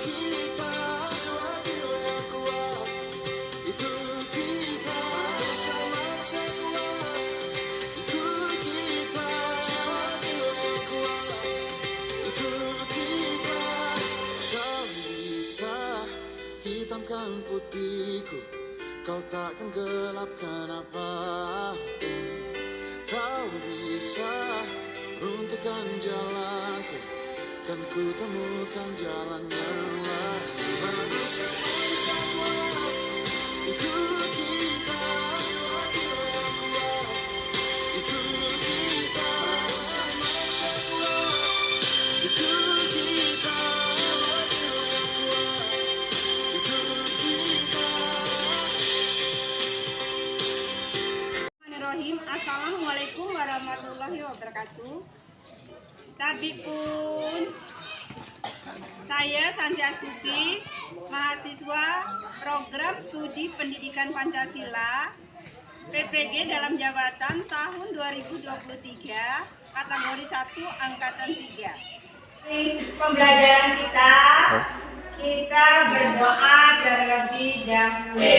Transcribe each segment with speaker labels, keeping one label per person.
Speaker 1: kita, jiwa-jiwa yang kuat. Itu kita, manusia kuat. Itu kita, jiwa-jiwa yang kuat. Itu kita. Kau bisa hitamkan putihku, kau takkan gelapkan apapun. Kau bisa runtuhkan jalanku, kan ku temukan jalan yang lain. Manusia kuat, itu kita, jiwa-jiwa yang kuat. Itu kita, manusia kuat. Itu kita, jiwa-jiwa yang kuat. Itu kita.
Speaker 2: Bismillahirrahmanirrahim. Assalamualaikum warahmatullahi wabarakatuh. Tabipun, saya Santi Astuti, mahasiswa program studi pendidikan Pancasila PPG dalam jabatan tahun 2023, kategori 1 angkatan 3. Pembelajaran kita berdoa terlebih dahulu.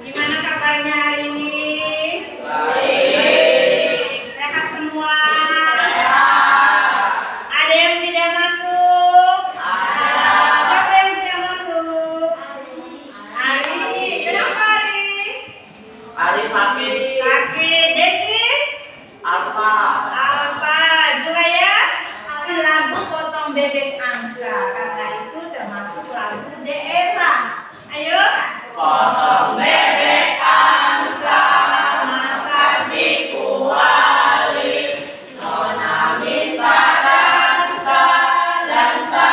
Speaker 2: Gimana kabarnya hari ini? Baik. Sehat semua? Sehat. Ada yang tidak masuk? Ada. Siapa yang tidak masuk? Ari. Kenapa Ari?
Speaker 3: Ari sakit.
Speaker 2: Sakit. Desi?
Speaker 3: Alfa.
Speaker 2: Julaya? Lagu Potong Bebek Angsa. Karena itu termasuk lagu daerah. Ayo.
Speaker 3: Potong bebek angsa, masak di kuali, nona minta dansa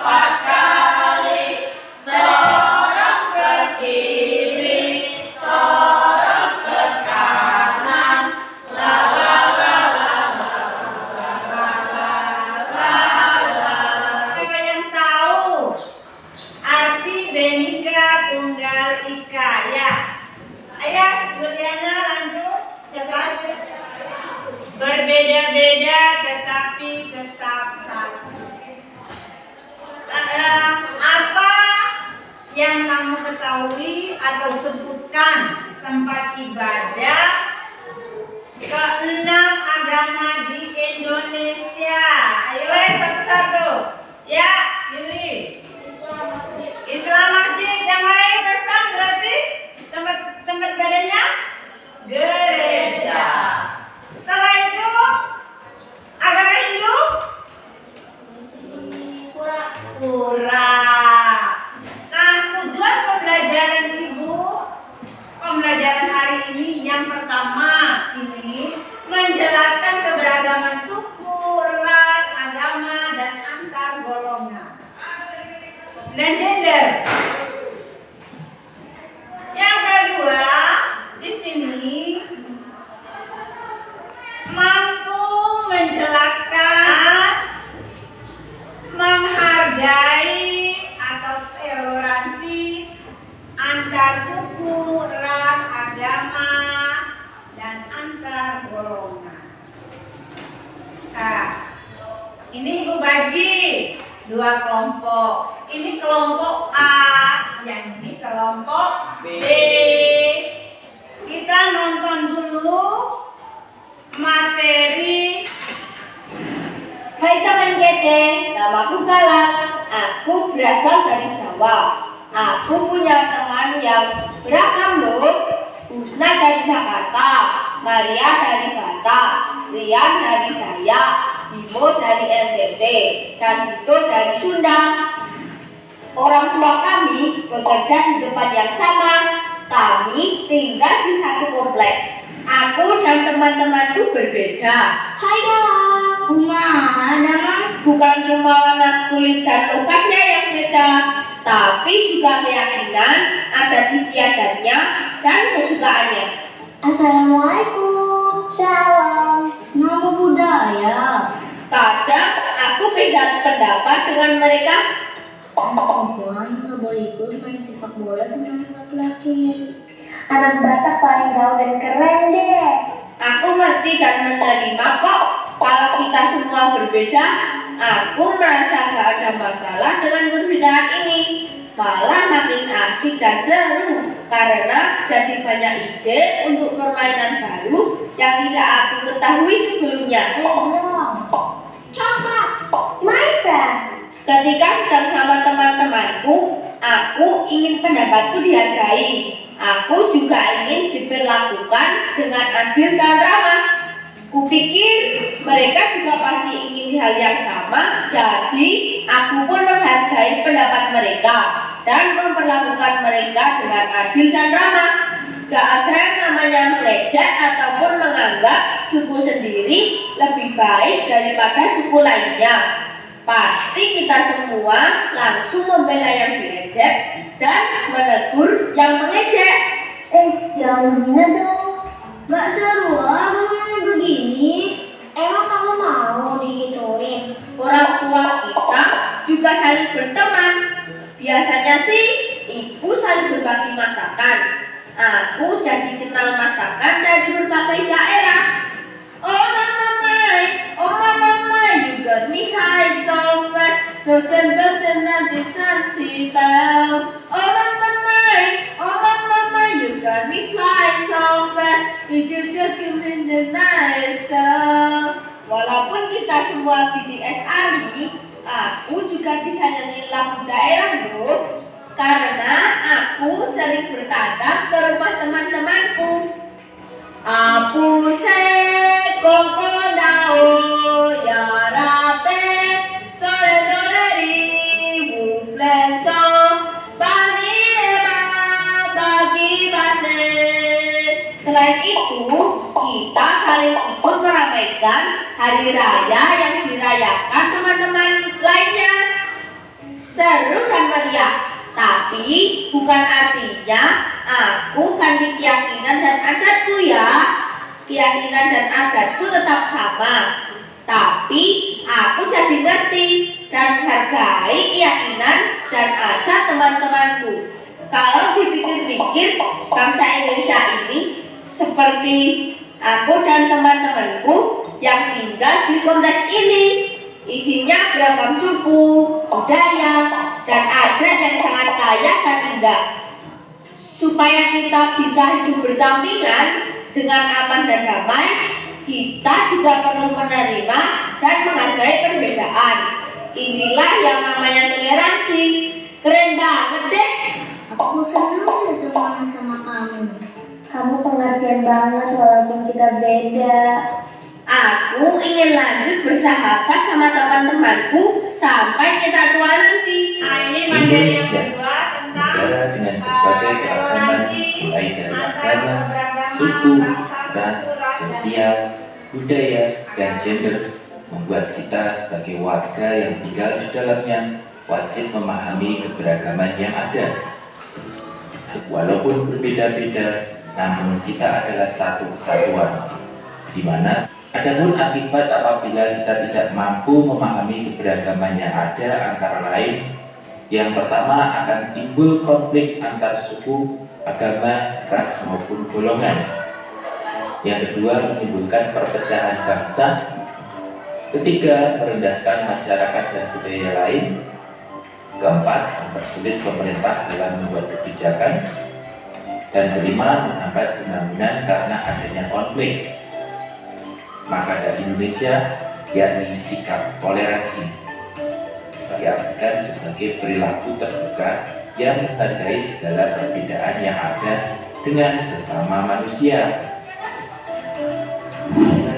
Speaker 3: 4 kali, sorong ke kiri, sorong ke kanan, la la la la la la la la la.
Speaker 2: Siapa yang tahu arti Bhinneka Tunggal Ika ya? Ayo Juliana lanjut. Siapa? Berbeda-beda tetapi tetap satu. Apa yang kamu ketahui atau sebutkan tempat ibadah ke-6 agama di Indonesia? Ayo satu-satu. Ya, Yuli. Islam masjid, yang lain Kristen berarti tempat ibadahnya gereja. Setelah itu agama Hindu pura. Nah, tujuan pembelajaran Ibu, pembelajaran hari ini yang pertama ini menjelaskan keberagaman suku, ras, agama dan antar golongan dan gender. Yang kedua, di sini mampu menjelaskan, menghargai atau toleransi antar suku, ras, agama dan antar golongan. Nah, ini Ibu bagi 2 kelompok. Ini kelompok A, yang ini kelompok B. Kita nonton dulu materi.
Speaker 4: Hai teman kece, namaku Galang. Aku berasal dari Jawa. Aku punya teman yang beragam loh. Husna dari Jakarta, Maria dari Batak, Rian dari Dayak, Bimo dari NTT, dan Vito dari Sunda. Orang tua kami bekerja di tempat yang sama. Kami tinggal di satu kompleks. Aku dan teman-temanku berbeda. Hai Galang. Bukan cuma warna kulit dan logatnya yang beda, tapi juga keyakinan, adat istiadatnya, dan kesukaannya.
Speaker 5: Assalamualaikum. Salam. Nama budaya.
Speaker 4: Kadang aku beda pendapat dengan mereka.
Speaker 5: Perempuan nggak boleh ikut main sepak bola sama anak laki-laki.
Speaker 2: Anak Batak paling gaul dan keren deh.
Speaker 4: Aku ngerti dan menerima kok. Kalau kita semua berbeda, aku merasa gak ada masalah dengan perbedaan ini. Malah makin asik dan seru karena jadi banyak ide untuk permainan baru yang tidak aku ketahui sebelumnya.
Speaker 2: Coklat, Minecraft.
Speaker 4: Ketika sedang sama teman-temanku, aku ingin pendapatku dihargai. Aku juga ingin diperlakukan dengan adil dan ramah. Kupikir mereka juga pasti ingin hal yang sama, jadi aku pun menghargai pendapat mereka dan memperlakukan mereka dengan adil dan ramah. Gak ada yang namanya meleceh ataupun menganggap suku sendiri lebih baik daripada suku lainnya. Pasti kita semua langsung membela yang diejek dan menegur yang mengejek.
Speaker 5: Jangan begini dong. Gak seru namanya begini. Emang kamu mau digituin?
Speaker 4: Orang tua kita juga saling berteman. Biasanya sih ibu saling berbagi masakan. Aku jadi kenal masakan dari berbagai daerah. Oh mama, you got me high so fast. Dosen nanti sensitif. Oh mama, you got me high so fast. You just give me the nice stuff. Walaupun kita semua BTS ARMY, aku juga bisa nyanyi lagu daerah loh. Karena aku sering bertandang ke rumah teman-temanku. Apu se koko dao ya rape sore ri wuflenco bagi leba bagi base. Selain itu, kita saling ikut meramaikan hari raya yang dirayakan teman-teman lainnya. Seru dan meriah. Tapi bukan artinya aku ganti keyakinan dan adatku ya. Keyakinan dan adatku tetap sama. Tapi aku jadi ngerti dan menghargai keyakinan dan adat teman-temanku. Kalau dipikir-pikir, bangsa Indonesia ini seperti aku dan teman-temanku yang tinggal di kompleks ini. Isinya beragam suku, budaya, dan adat yang sangat kaya dan indah. Supaya kita bisa hidup berdampingan dengan aman dan damai, kita juga perlu menerima dan menghargai perbedaan. Inilah yang namanya toleransi. Keren banget deh.
Speaker 5: Aku senang berteman sama kamu.
Speaker 2: Kamu pengertian banget walaupun kita beda.
Speaker 4: Aku ingin lanjut bersahabat sama teman-temanku sampai kita tua nanti.
Speaker 2: Ini materi yang kedua tentang
Speaker 6: negara dengan berbagai keragaman mulai dari agama, suku, ras, sosial, budaya, dan gender membuat kita sebagai warga yang tinggal di dalamnya wajib memahami keberagaman yang ada. Walaupun berbeda-beda, namun kita adalah satu kesatuan, di mana adapun akibat apabila kita tidak mampu memahami keberagaman yang ada antara lain, yang pertama akan timbul konflik antar suku, agama, ras maupun golongan. Yang kedua menimbulkan perpecahan bangsa. Ketiga merendahkan masyarakat dan budaya lain. Keempat mempersulit pemerintah dalam membuat kebijakan. Dan kelima menghambat pembangunan karena adanya konflik. Maka dari Indonesia, yakni sikap toleransi. diartikan sebagai perilaku terbuka yang menghargai segala perbedaan yang ada dengan sesama manusia.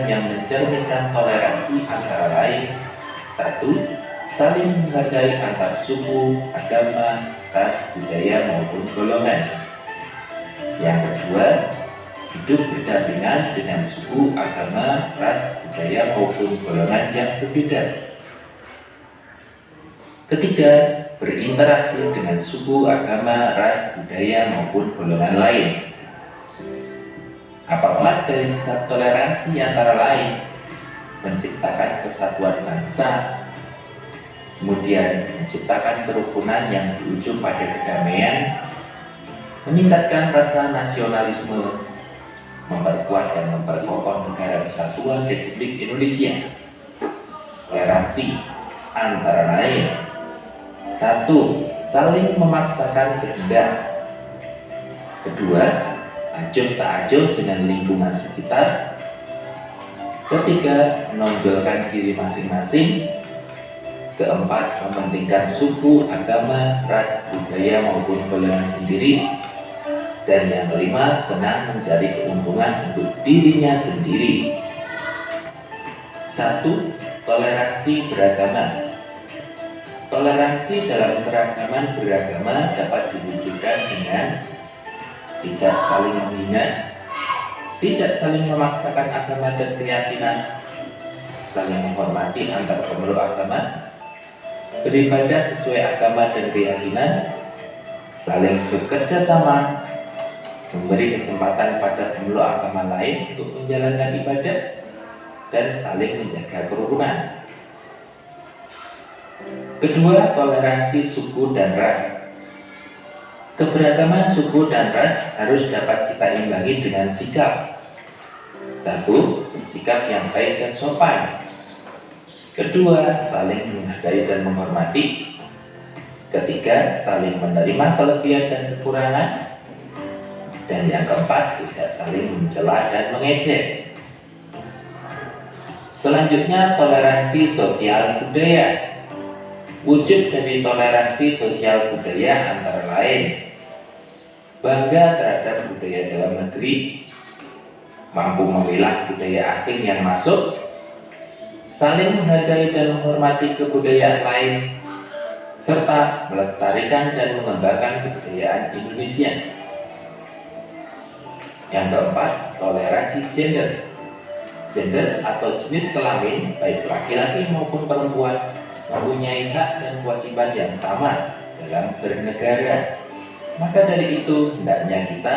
Speaker 6: Yang mencerminkan toleransi antara lain: 1. Saling menghargai antar suku, agama, ras, budaya maupun golongan. Yang kedua, hidup berdampingan dengan suku, agama, ras, budaya maupun golongan yang berbeda. Ketiga, berinteraksi dengan suku, agama, ras, budaya maupun golongan lain. Apakah dari sikap toleransi antara lain? Menciptakan kesatuan bangsa, kemudian menciptakan kerukunan yang berujung pada kedamaian, meningkatkan rasa nasionalisme, memperkuat dan memperkokoh negara kesatuan Republik Indonesia. Toleransi antara lain: 1. Saling memaksakan kehendak. Kedua, acuh tak acuh dengan lingkungan sekitar. Ketiga, menonjolkan diri masing-masing. Keempat, mementingkan suku, agama, ras, budaya maupun golongan sendiri. Dan yang kelima, senang mencari keuntungan untuk dirinya sendiri. 1. Toleransi beragama. Toleransi dalam keragaman beragama dapat diwujudkan dengan tidak saling menghina, tidak saling memaksakan agama dan keyakinan, saling menghormati antar pemeluk agama, beribadah sesuai agama dan keyakinan, saling bekerja sama, memberi kesempatan pada pemeluk agama lain untuk menjalankan ibadah, dan saling menjaga kerukunan. Kedua, toleransi suku dan ras. Keberagaman suku dan ras harus dapat kita imbangi dengan sikap. 1. Bersikap yang baik dan sopan. Kedua, saling menghargai dan menghormati. Ketiga, saling menerima kelebihan dan kekurangan. Dan yang keempat, tidak saling mencela dan mengejek. Selanjutnya, toleransi sosial budaya. Wujud dari toleransi sosial budaya antara lain: bangga terhadap budaya dalam negeri, mampu memilah budaya asing yang masuk, saling menghargai dan menghormati kebudayaan lain, serta melestarikan dan mengembangkan kebudayaan Indonesia. Yang keempat, toleransi gender. Gender atau jenis kelamin, baik laki-laki maupun perempuan, mempunyai hak dan kewajiban yang sama dalam bernegara. Maka dari itu, hendaknya kita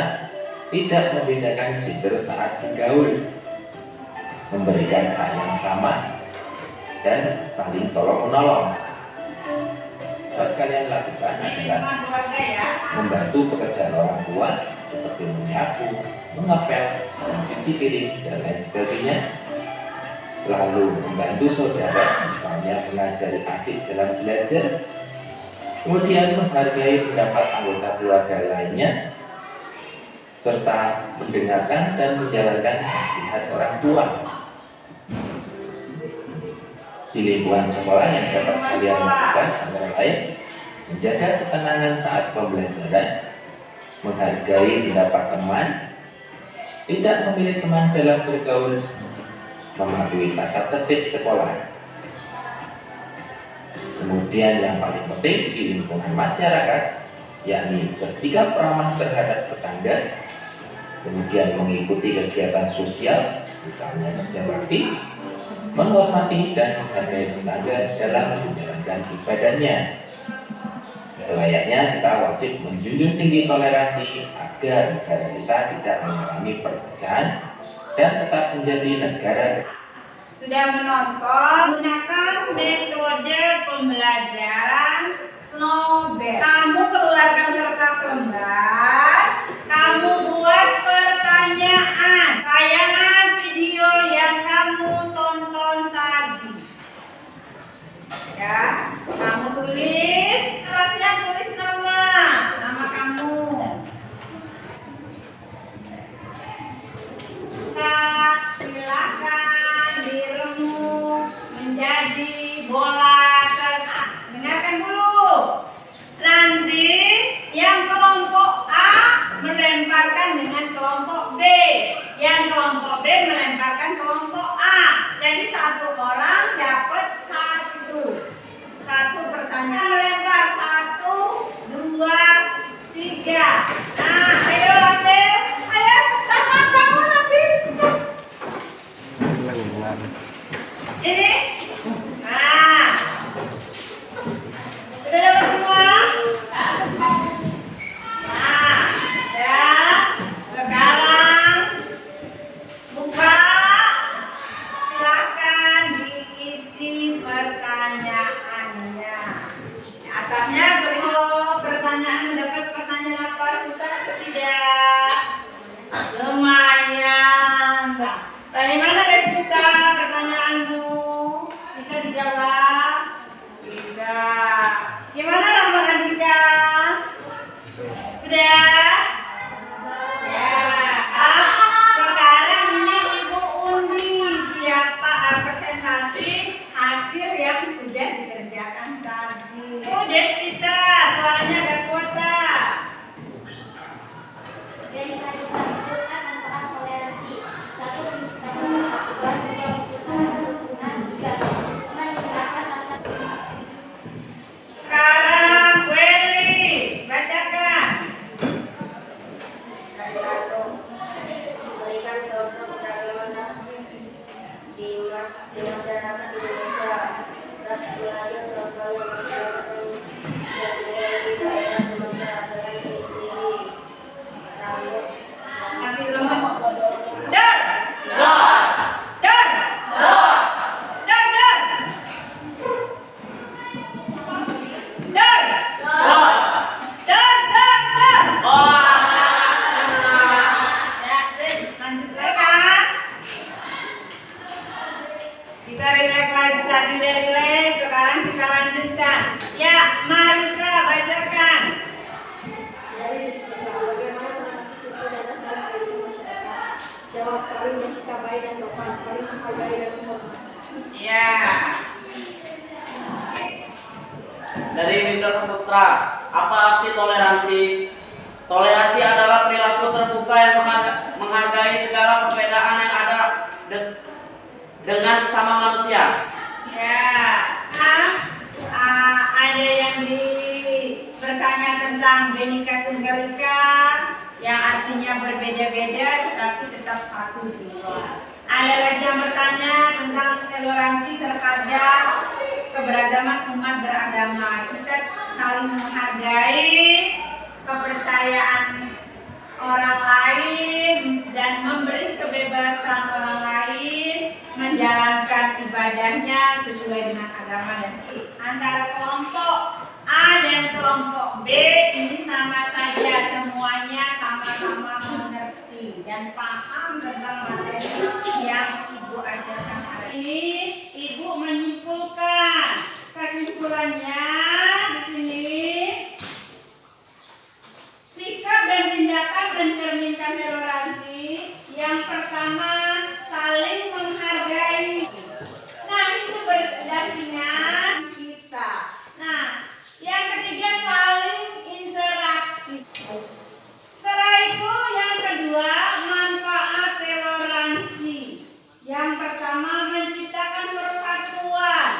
Speaker 6: tidak membedakan gender saat bergaul, memberikan hak yang sama, dan saling tolong-menolong. Yang kalian lakukan adalah membantu pekerjaan orang tua seperti menyapu, mengepel, mencuci piring, dan lain sebagainya. Lalu membantu saudara, misalnya mengajari adik dalam belajar. Kemudian menghargai pendapat anggota keluarga lainnya, serta mendengarkan dan menjalankan nasihat orang tua. Di lingkungan sekolah yang dapat kalian lakukan antara lain: menjaga ketenangan saat pembelajaran, menghargai pendapat teman, tidak memilih teman dalam bergaul, mematuhi tata tertib sekolah. Kemudian yang paling penting di lingkungan masyarakat, yakni bersikap ramah terhadap tetangga, kemudian mengikuti kegiatan sosial, misalnya kerja bakti, menghormati dan menghargai tetangga dalam menjalankan ibadahnya. Selayaknya kita wajib menjunjung tinggi toleransi agar negara kita tidak mengalami perpecahan dan tetap menjadi negara.
Speaker 3: Sudah menonton, gunakan metode pembelajaran Snowball. Kamu keluarkan kertas lembar, kamu buat pertanyaan, tayangan video yang kamu tonton tadi. Ya, kamu tulis, kertasnya tulis nama kamu. Silakan diremuk menjadi bola kertas. Dengarkan. pertanyaan. Lempar 1, 2, 3. Nah, ayo ambil. Ayo, sama kamu Nabi. Ini. Nah. Sudah dapat semua? Nah, ya. Sekarang buka. Silakan diisi pertanyaannya. Di atasnya tulis pertanyaan, mendapat pertanyaan apa, susah atau tidak? Lumayan. Dari mana Desvita pertanyaanmu? Bisa dijawab? Bisa. Gimana nomor Andika? Sudah? Ya. Sekarang ini Ibu undi siapa presentasi hasil yang sudah dikerjakan tadi. Oh, Desvita, suaranya agak kuat tak?
Speaker 2: Organisasi sebutkan manfaat toleransi. 1. Menciptakan persatuan. 2. Menciptakan kerukunan. 3. Meningkatkan rasa.
Speaker 3: Sekarang Welly, bacakan.
Speaker 2: Memberikan contoh keragaman ras di masyarakat Indonesia. Ras Melayu terutama masyarakat yang tinggal di daerah Sumatera dengan ciri-ciri rambut
Speaker 3: Masih lemes. Dar. Dar. Dar. Dar. Dar. Dar. Dar. Ya, sip. Lanjut lagi kan? Kita relax lagi, tadi relax, sekarang kita lanjutkan. Ya, Marisa bacakan.
Speaker 2: dari Desvita. Bagaimana transaksi suku dan dalam kehidupan masyarakat? Jawab, saling bersikap baik dan sopan, saling menghargai dan menghormati.
Speaker 3: Ya.
Speaker 7: Dari Winda Saputra, apa arti toleransi? Toleransi adalah perilaku terbuka yang menghargai segala perbedaan yang ada dengan sesama manusia.
Speaker 3: Ya. Ada yang bertanya tentang Bhinneka Tunggal Ika yang artinya berbeda-beda tetapi tetap satu jiwa. Ada lagi yang bertanya tentang toleransi terhadap keberagaman umat beragama. Kita saling menghargai kepercayaan orang lain dan memberi kebebasan orang lain menjalankan ibadahnya sesuai dengan agama dan antara kelompok A dan kelompok B ini sama saja, semuanya sama-sama mengerti dan paham tentang materi yang Ibu ajarkan hari ini. Ibu menyimpulkan kesimpulannya di sini. Sikap dan tindakan mencerminkan toleransi. Yang pertama, saling menghargai. Nah, itu berdampingan kita. Nah, yang ketiga saling interaksi. Setelah itu yang kedua, manfaat toleransi. Yang pertama menciptakan persatuan.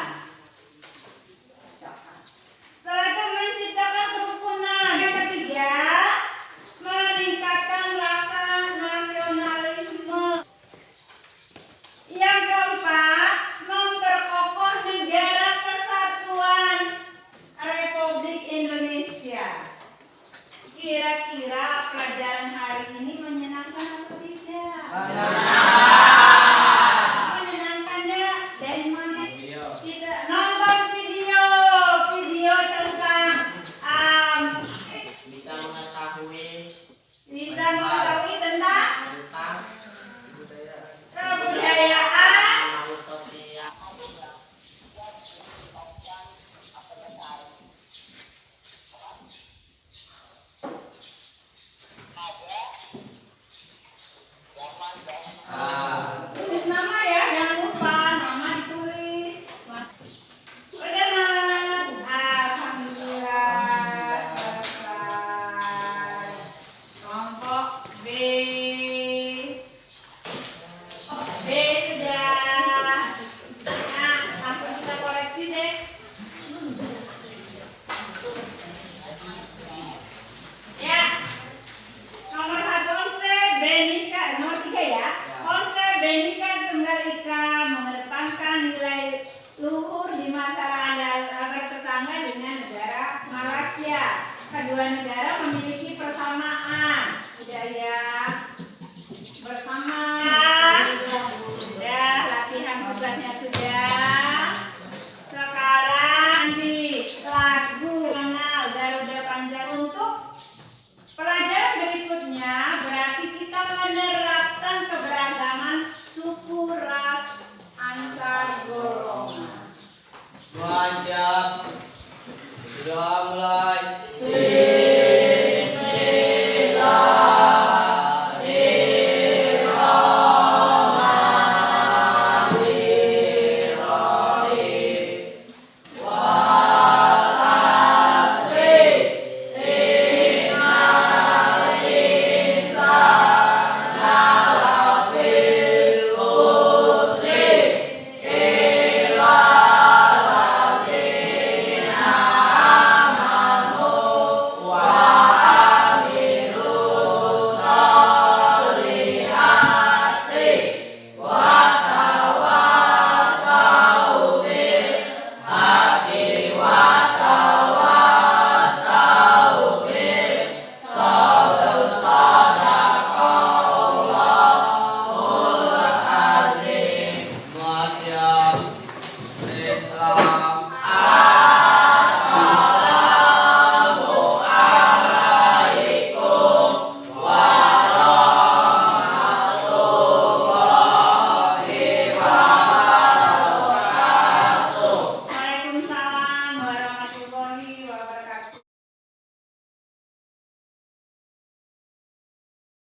Speaker 3: kedua negara memiliki persamaan budaya,